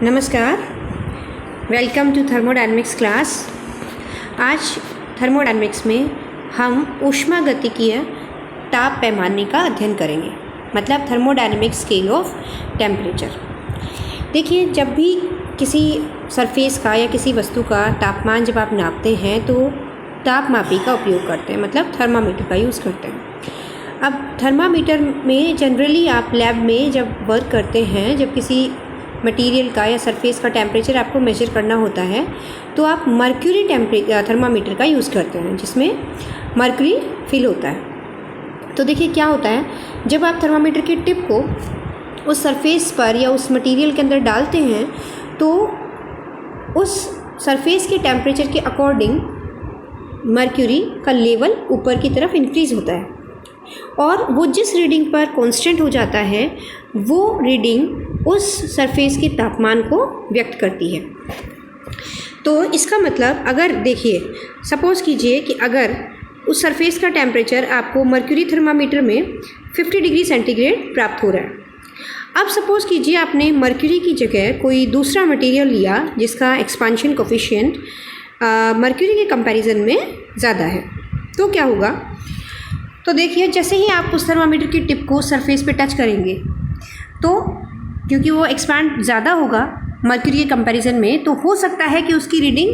नमस्कार, welcome to thermodynamics class. आज thermodynamics में हम ऊष्मागतिकीय ताप पैमाने का अध्ययन करेंगे, मतलब थर्मोडायनेमिक स्केल ऑफ टेम्परेचर। देखिए, जब भी किसी सरफेस का या किसी वस्तु का तापमान जब आप नापते हैं तो तापमापी का उपयोग करते हैं, मतलब थर्मामीटर का यूज़ करते हैं। अब थर्मामीटर में जनरली आप लैब में जब वर्क करते हैं, जब किसी मटेरियल का या सरफेस का टेम्परेचर आपको मेजर करना होता है तो आप मर्क्यूरी थर्मामीटर का यूज़ करते हैं, जिसमें मर्क्यूरी फिल होता है। तो देखिए क्या होता है, जब आप थर्मामीटर की टिप को उस सरफेस पर या उस मटेरियल के अंदर डालते हैं तो उस सरफेस के टेम्परेचर के अकॉर्डिंग मर्क्यूरी का लेवल ऊपर की तरफ इंक्रीज़ होता है और वो जिस रीडिंग पर कांस्टेंट हो जाता है वो रीडिंग उस सरफेस के तापमान को व्यक्त करती है। तो इसका मतलब, अगर देखिए सपोज़ कीजिए कि अगर उस सरफेस का टेम्परेचर आपको मर्क्यूरी थर्मामीटर में 50 डिग्री सेंटीग्रेड प्राप्त हो रहा है। अब सपोज़ कीजिए आपने मर्क्यूरी की जगह कोई दूसरा मटेरियल लिया जिसका एक्सपांशन कोफिशिएंट मर्क्यूरी के कंपैरिजन में ज़्यादा है, तो क्या होगा? तो देखिए, जैसे ही आप उस थर्मामीटर की टिप को सरफेस पे टच करेंगे तो क्योंकि वो एक्सपैंड ज़्यादा होगा मर्क्यूरी के कंपैरिजन में, तो हो सकता है कि उसकी रीडिंग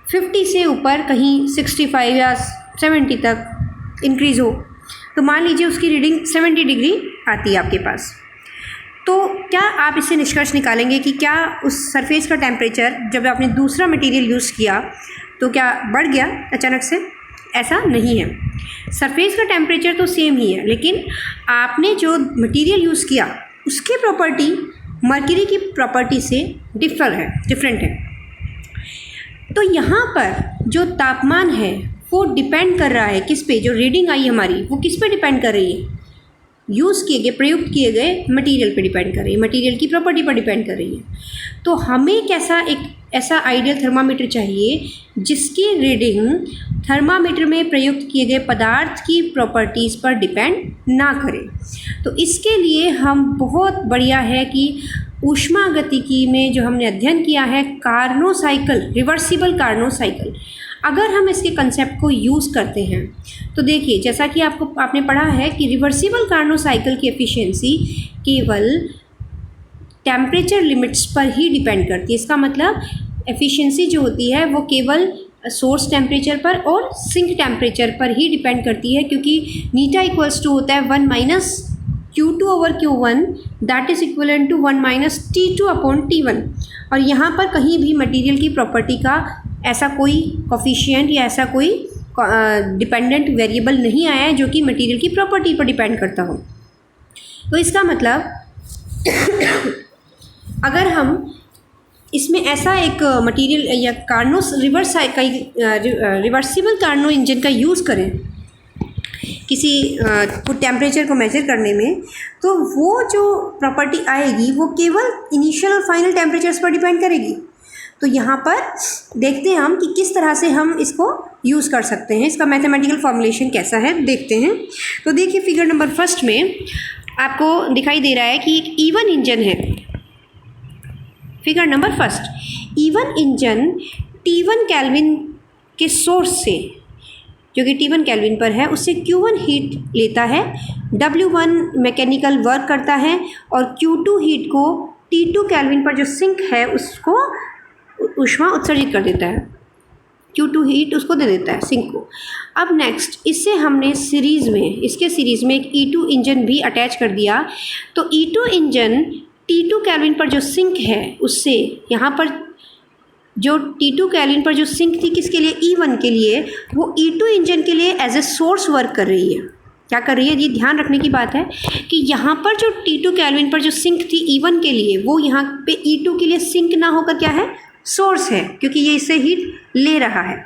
50 से ऊपर कहीं 65 या 70 तक इंक्रीज़ हो। तो मान लीजिए उसकी रीडिंग 70 डिग्री आती है आपके पास, तो क्या आप इससे निष्कर्ष निकालेंगे कि क्या उस सरफेस का टेम्परेचर जब आपने दूसरा मटेरियल यूज़ किया तो क्या बढ़ गया अचानक से? ऐसा नहीं है। सरफेस का टेम्परेचर तो सेम ही है, लेकिन आपने जो मटेरियल यूज़ किया उसकी प्रॉपर्टी मर्क्यूरी की प्रॉपर्टी से डिफरेंट है। तो यहाँ पर जो तापमान है वो डिपेंड कर रहा है किस पे? जो रीडिंग आई हमारी वो किस पे डिपेंड कर रही है? यूज़ किए गए, प्रयुक्त किए गए मटेरियल पे डिपेंड कर रही है, मटेरियल की प्रॉपर्टी पर डिपेंड कर रही है। तो हमें एक ऐसा आइडियल थर्मामीटर चाहिए जिसकी रीडिंग थर्मामीटर में प्रयुक्त किए गए पदार्थ की प्रॉपर्टीज़ पर डिपेंड ना करे। तो इसके लिए हम बहुत बढ़िया है कि ऊष्मागतिकी में जो हमने अध्ययन किया है Carnot cycle, reversible Carnot cycle, अगर हम इसके कंसेप्ट को यूज़ करते हैं तो देखिए, जैसा कि आपने पढ़ा है कि रिवर्सिबल कार्नो साइकिल की एफिशिएंसी केवल टेम्परेचर लिमिट्स पर ही डिपेंड करती है। इसका मतलब एफिशिएंसी जो होती है वो केवल सोर्स टेम्परेचर पर और सिंक टेम्परेचर पर ही डिपेंड करती है, क्योंकि नीटा इक्वल्स टू होता है 1 minus Q2/Q1 that is equivalent to 1 minus T2/T1। और यहाँ पर कहीं भी मटेरियल की प्रॉपर्टी का ऐसा कोई कोफिशिएंट या ऐसा कोई डिपेंडेंट वेरिएबल नहीं आया है जो कि मटेरियल की प्रॉपर्टी पर डिपेंड करता हो। तो इसका मतलब अगर हम इसमें ऐसा एक मटेरियल या रिवर्सिबल कार्नो इंजन का यूज़ करें किसी टेम्परेचर को मेजर करने में, तो वो जो प्रॉपर्टी आएगी वो केवल इनिशियल और फाइनल टेम्परेचर्स पर डिपेंड करेगी। तो यहाँ पर देखते हैं हम कि किस तरह से हम इसको यूज़ कर सकते हैं, इसका मैथमेटिकल फॉर्मुलेशन कैसा है देखते हैं। तो देखिए, फिगर नंबर फर्स्ट में आपको दिखाई दे रहा है कि एक इवन इंजन है। Figure number first, even engine T1 kelvin के सोर्स से, जो कि T1 केल्विन पर है, उससे Q1 हीट लेता है, W1 मैकेनिकल वर्क करता है और Q2 हीट को T2 केल्विन पर जो सिंक है उसको ऊष्मा उत्सर्जित कर देता है। Q2 हीट उसको दे देता है सिंक को। अब नेक्स्ट, इससे हमने इसके सीरीज़ में एक E2 इंजन भी अटैच कर दिया। तो E2 इंजन T2 केल्विन पर जो सिंक है उससे, यहाँ पर जो T2 केल्विन पर जो सिंक थी किसके लिए? E1 के लिए, वो E2 इंजन के लिए एज ए सोर्स वर्क कर रही है। क्या कर रही है? ये ध्यान रखने की बात है कि यहाँ पर जो T2 केल्विन पर जो सिंक थी E1 के लिए, वो यहाँ पे E2 के लिए सिंक ना होकर क्या है? सोर्स है, क्योंकि ये इससे हीट ले रहा है।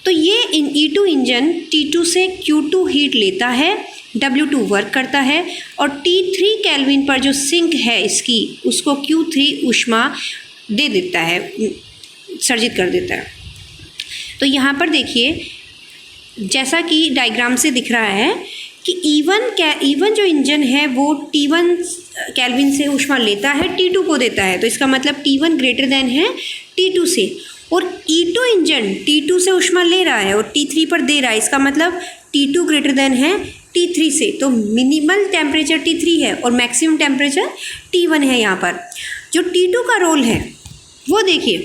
तो ये E2 इंजन T2 से Q2 हीट लेता है, W2 वर्क करता है और T3 केल्विन पर जो सिंक है इसकी, उसको Q3 ऊष्मा दे देता है, सर्जित कर देता है। तो यहाँ पर देखिए, जैसा कि डायग्राम से दिख रहा है कि इवन जो इंजन है वो T1 केल्विन से ऊष्मा लेता है, T2 को देता है, तो इसका मतलब T1 ग्रेटर देन है T2 से, और E2 इंजन T2 से ऊष्मा ले रहा है और T3 पर दे रहा है, इसका मतलब T2 ग्रेटर देन है T3 से। तो मिनिमल टेम्परेचर T3 है और मैक्सिमम टेम्परेचर T1 है। यहाँ पर जो T2 का रोल है वो देखिए,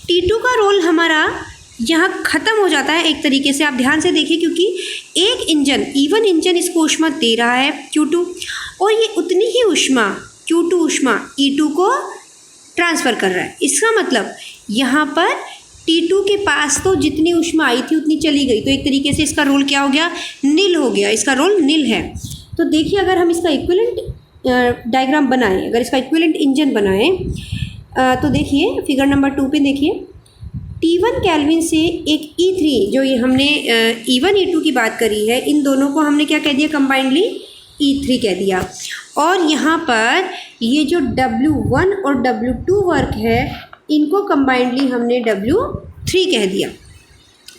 T2 का रोल हमारा यहाँ ख़त्म हो जाता है एक तरीके से, आप ध्यान से देखिए, क्योंकि एक इंजन E1 इंजन इसको ऊष्मा दे रहा है Q2, और ये उतनी ही ऊष्मा Q2 ऊष्मा E2 को ट्रांसफ़र कर रहा है। इसका मतलब यहाँ पर T2 के पास तो जितनी ऊष्मा आई थी उतनी चली गई, तो एक तरीके से इसका रोल क्या हो गया, नील हो गया, इसका रोल नील है। तो देखिए अगर हम इसका इक्विवेलेंट डायग्राम बनाएं, अगर इसका इक्विवेलेंट इंजन बनाएं तो देखिए फिगर नंबर 2 पे देखिए, T1 केल्विन से एक E3, जो ये हमने E1 E2 की बात करी है, इन दोनों को हमने क्या कह दिया, कंबाइंडली E3 कह दिया। और यहाँ पर ये जो W1 और W2 वर्क है, इनको कंबाइंडली हमने W3 कह दिया।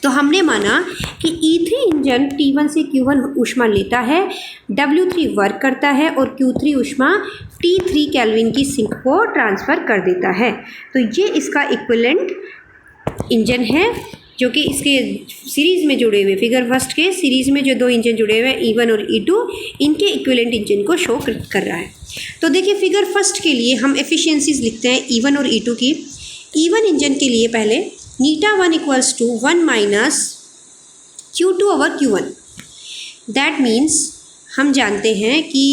तो हमने माना कि E3 इंजन T1 से Q1 ऊष्मा लेता है, W3 वर्क करता है और Q3 ऊष्मा T3 केल्विन की सिंक को ट्रांसफ़र कर देता है। तो ये इसका इक्विवेलेंट इंजन है, जो कि इसके सीरीज़ में जुड़े हुए, फिगर फर्स्ट के सीरीज़ में जो दो इंजन जुड़े हुए हैं E1 और E2, इनके इक्विवेलेंट इंजन को शो कर रहा है। तो देखिए फिगर फर्स्ट के लिए हम एफिशिएंसीज लिखते हैं E1 और E2 की। E1 इंजन के लिए पहले η1 equals to 1 minus Q2 over Q1। That means हम जानते हैं कि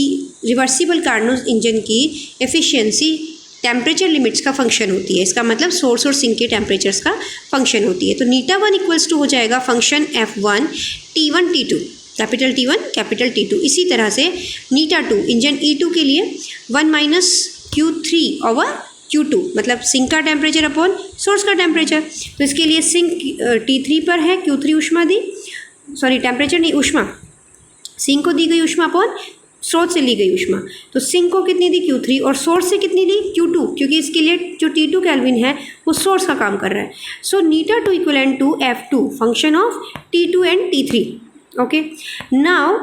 रिवर्सिबल कार्नोट इंजन की एफिशिएंसी टेम्परेचर लिमिट्स का फंक्शन होती है, इसका मतलब सोर्स और सिंक के टेम्परेचर्स का फंक्शन होती है। तो η1 इक्वल्स टू हो जाएगा function F1 T1 T2, capital T1 capital T2। इसी तरह से η2 इंजन E2 के लिए 1 माइनस Q3 ओवर Q2, मतलब सिंक का टेम्परेचर अपॉन सोर्स का टेम्परेचर। तो इसके लिए सिंक T3 पर है, Q3 ऊष्मा दी, सॉरी टेम्परेचर नहीं, ऊष्मा, सिंक को दी गई ऊष्मा अपॉन स्रोत से ली गई ऊष्मा। तो सिंक को कितनी दी, Q3, और सोर्स से कितनी दी, Q2, क्योंकि इसके लिए जो T2 केल्विन है वो सोर्स का काम कर रहा है। So η2 equivalent to F2 function of T2 and T3। Okay, now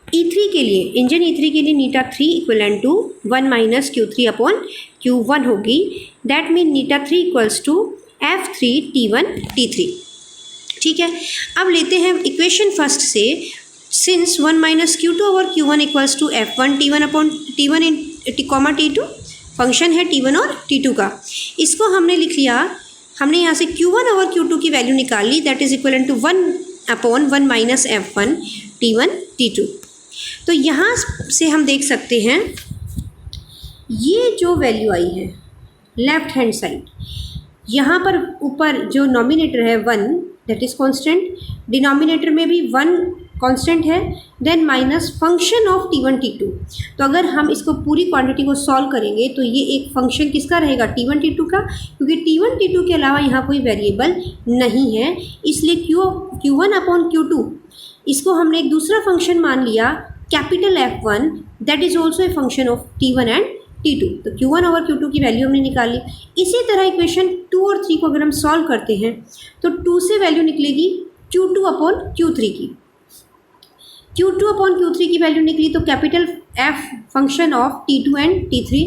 E3 के लिए, इंजन E3 के लिए η3 equivalent to 1 minus Q3 upon Q1 होगी। That mean η3 equals to F3 T1 T3। ठीक है, अब लेते हैं इक्वेशन फर्स्ट से, since 1 minus Q2 over Q1 equals to F1 T1 upon T1 in T2, function है T1 और T2 का। इसको हमने लिख लिया, हमने यहाँ से Q1 ओवर Q2 की वैल्यू निकाल ली, that is equal to 1 upon 1 minus F1 T1 T2। तो यहाँ से हम देख सकते हैं ये जो वैल्यू आई है लेफ्ट हैंड साइड, यहाँ पर ऊपर जो नॉमिनेटर है 1 दैट इज़ कांस्टेंट, डिनोमिनेटर में भी 1 कांस्टेंट है, then minus function of T1 T2। तो अगर हम इसको पूरी क्वांटिटी को सॉल्व करेंगे तो ये एक फंक्शन किसका रहेगा, T1 T2 का, क्योंकि T1 T2 के अलावा यहाँ कोई वेरिएबल नहीं है, इसलिए Q1 अपॉन Q2 इसको हमने एक दूसरा फंक्शन मान लिया, capital F1, that is also a function of T1 and T2। तो Q1 ओवर Q2 की वैल्यू हमने निकाली। इसी तरह इक्वेशन 2 और 3 को अगर हम सॉल्व करते हैं तो 2 से वैल्यू निकलेगी Q2 अपॉन Q3 की, Q2 अपॉन Q3 की वैल्यू निकली तो capital F function of T2 and T3,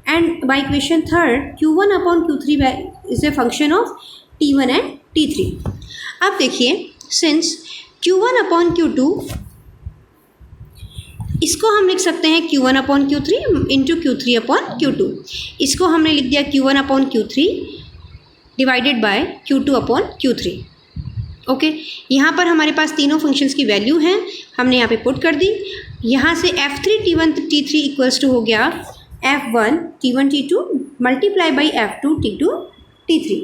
and by equation third Q1 upon Q3 is a function of T1 and T3। अब देखिए, सिंस Q1 अपॉन Q2, इसको हम लिख सकते हैं Q1 upon Q3 into Q3 upon Q2। इसको हमने लिख दिया Q1 upon Q3 divided by Q2 upon Q3। Okay, यहाँ पर हमारे पास तीनों फंक्शंस की वैल्यू हैं, हमने यहाँ पे पुट कर दी। यहाँ से F3 T1 T3 equals to हो गया F1 T1 T2 multiply by F2 T2 T3।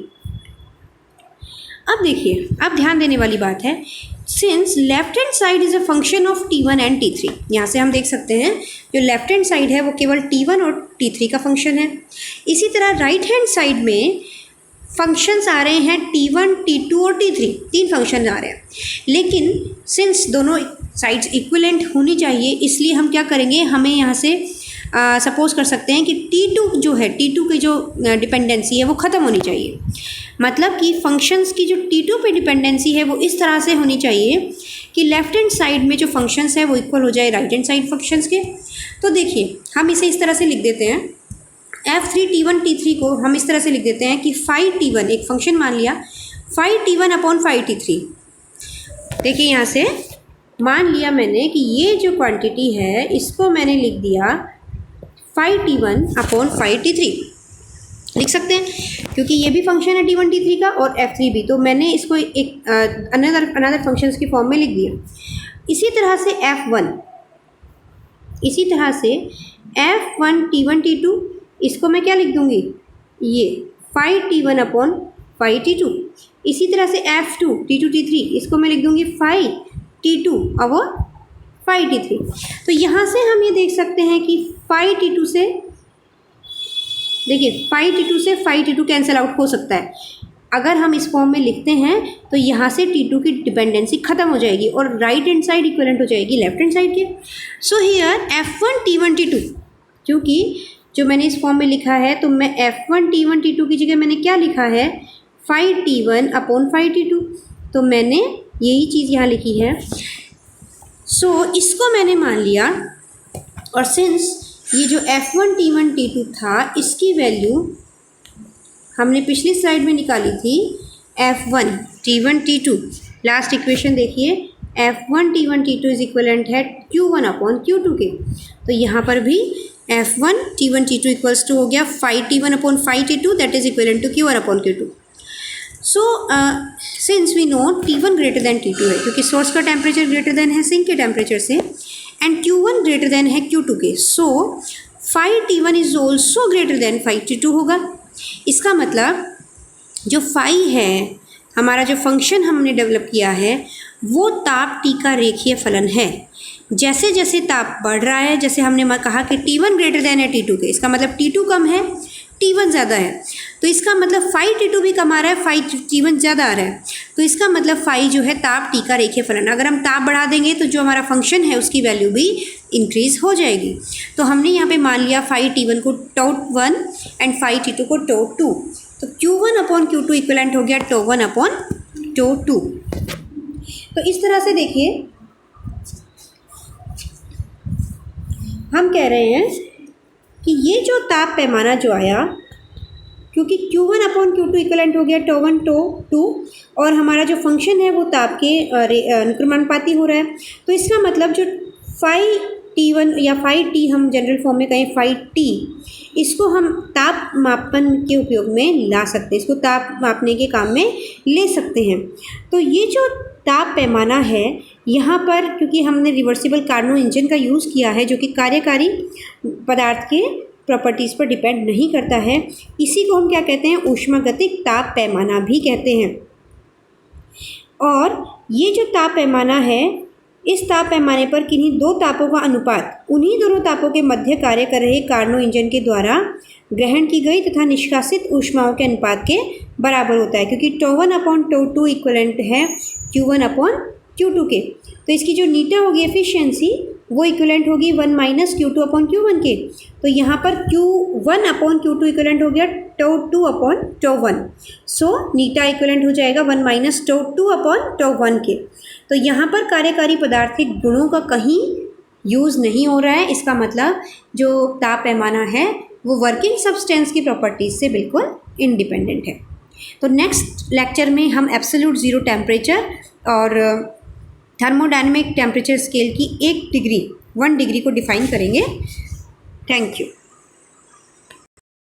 अब देखिए, अब ध्यान देने वाली बात है, since left hand side is a function of T1 and T3, यहाँ से हम देख सकते हैं जो लेफ्ट हैंड साइड है वो केवल T1 और T3 का फंक्शन है। इसी तरह राइट हैंड साइड में फंक्शंस आ रहे हैं T1 T2 और T3, 3 फंक्शन आ रहे हैं, लेकिन सिंस दोनों साइड्स इक्विवेलेंट होनी चाहिए, इसलिए हम क्या करेंगे, हमें यहाँ से सपोज कर सकते हैं कि T2 जो है, T2 की जो डिपेंडेंसी है वो ख़त्म होनी चाहिए। मतलब कि फंक्शंस की जो T2 पे डिपेंडेंसी है वो इस तरह से होनी चाहिए कि लेफ्ट हैंड साइड में जो फंक्शंस है वो इक्वल हो जाए राइट हैंड साइड फंक्शंस के। तो देखिए हम इसे इस तरह से लिख देते हैं, F3T1T3 को हम इस तरह से लिख देते हैं कि फाई T1 एक फंक्शन मान लिया, phi T1 upon phi T3। देखिए यहाँ से मान लिया मैंने कि ये जो क्वांटिटी है इसको मैंने लिख दिया phi T1 upon phi T3 लिख सकते हैं, क्योंकि ये भी फंक्शन है T1 T3 का और F3 भी, तो मैंने इसको एक अनदर फंक्शंस की फॉर्म में लिख दिया। इसी तरह से F1, इसी तरह से F1 T1 T2 इसको मैं क्या लिख दूंगी, ये phi T1 upon phi T2। इसी तरह से F2 T2 T3 इसको मैं लिख दूंगी phi T2 upon phi T3। तो यहाँ से हम ये देख सकते हैं कि फाई T2 से, देखिए फाई T2 से फाई T2 कैंसिल आउट हो सकता है। अगर हम इस फॉर्म में लिखते हैं तो यहाँ से T2 की डिपेंडेंसी खत्म हो जाएगी और राइट हैंड साइड इक्विवेलेंट हो जाएगी लेफ्ट हैंड साइड के। So here F1 T1 T2, क्योंकि जो मैंने इस फॉर्म में लिखा है तो मैं F1 T1 T2 की जगह मैंने क्या लिखा है, phi T1 upon phi T2, तो मैंने यही चीज़ यहाँ लिखी है। सो इसको मैंने मान लिया, और सिंस ये जो F1 T1 T2 था इसकी वैल्यू हमने पिछली स्लाइड में निकाली थी F1 T1 T2, last equation देखिए, F1 T1 T2 is equivalent है Q1 अपॉन Q2 के। तो यहाँ पर भी F1 T1 T2 equals to हो गया phi T1 upon phi T2 that is equivalent to Q1 upon Q2। So since we know T1 greater than T2 है, क्योंकि सोर्स का टेम्परेचर ग्रेटर देन है सिंक के टेम्परेचर से, and Q1 greater than है Q2 के। So phi T1 is also greater than phi T2 होगा। इसका मतलब जो फाई है, हमारा जो फंक्शन हमने डेवलप किया है वो ताप T का रेखीय फलन है। जैसे जैसे ताप बढ़ रहा है, जैसे हमने कहा कि T1 ग्रेटर देन है T2 के, इसका मतलब T2 कम है T1 ज़्यादा है, तो इसका मतलब फाई T2 भी कम आ रहा है, फाई T1 ज़्यादा आ रहा है, तो इसका मतलब फाई जो है ताप T का रेखीय फलन। अगर हम ताप बढ़ा देंगे तो जो हमारा फंक्शन है उसकी वैल्यू भी इंक्रीज़ हो जाएगी। तो हमने यहाँ पे मान लिया फाई T1 को τ1 एंड फाई T2 को τ2, तो Q1 अपॉन Q2 इक्वलेंट हो गया τ1 अपॉन τ2। तो इस तरह से देखिए हम कह रहे हैं कि ये जो ताप पैमाना जो आया, क्योंकि Q1 अपॉन Q2 इक्वलेंट हो गया τ1 τ2 और हमारा जो फंक्शन है वो ताप के अनुक्रमानुपाती हो रहा है, तो इसका मतलब जो फाई T1 या फाई T हम जनरल फॉर्म में कहें फाई T, इसको हम ताप मापन के उपयोग में ला सकते हैं, इसको ताप मापने के काम में ले सकते हैं। तो ये जो ताप पैमाना है यहाँ पर, क्योंकि हमने रिवर्सिबल कार्नो इंजन का यूज़ किया है जो कि कार्यकारी पदार्थ के प्रॉपर्टीज़ पर डिपेंड नहीं करता है, इसी को हम क्या कहते हैं, ऊष्मागतिक ताप पैमाना भी कहते हैं। और ये जो ताप पैमाना है, इस ताप पैमाने पर किन्हीं दो तापों का अनुपात उन्हीं दोनों तापों के मध्य कार्य कर रहे कार्नो इंजन के द्वारा ग्रहण की गई तथा निष्कासित ऊष्माओं के अनुपात के बराबर होता है, क्योंकि τ1 अपॉन τ2 इक्वलेंट है Q1 अपॉन Q2 के। तो इसकी जो नीटा होगी एफिशिएंसी वो इक्वलेंट होगी 1 माइनस Q2 अपॉन Q1 के। तो यहाँ पर Q1 अपॉन Q2 इक्वलेंट हो गया τ2 अपॉन τ1। सो नीटा इक्वलेंट हो जाएगा 1 माइनस τ2 अपॉन τ1 के। तो यहाँ पर कार्यकारी पदार्थ के गुणों का कहीं यूज़ नहीं हो रहा है, इसका मतलब जो ताप पैमाना है वो वर्किंग सब्सटेंस की प्रॉपर्टीज़ से बिल्कुल इंडिपेंडेंट है। तो नेक्स्ट लेक्चर में हम एब्सोल्यूट ज़ीरो टेम्परेचर और थर्मोडायनेमिक टेम्परेचर स्केल की 1 डिग्री को डिफ़ाइन करेंगे। Thank you.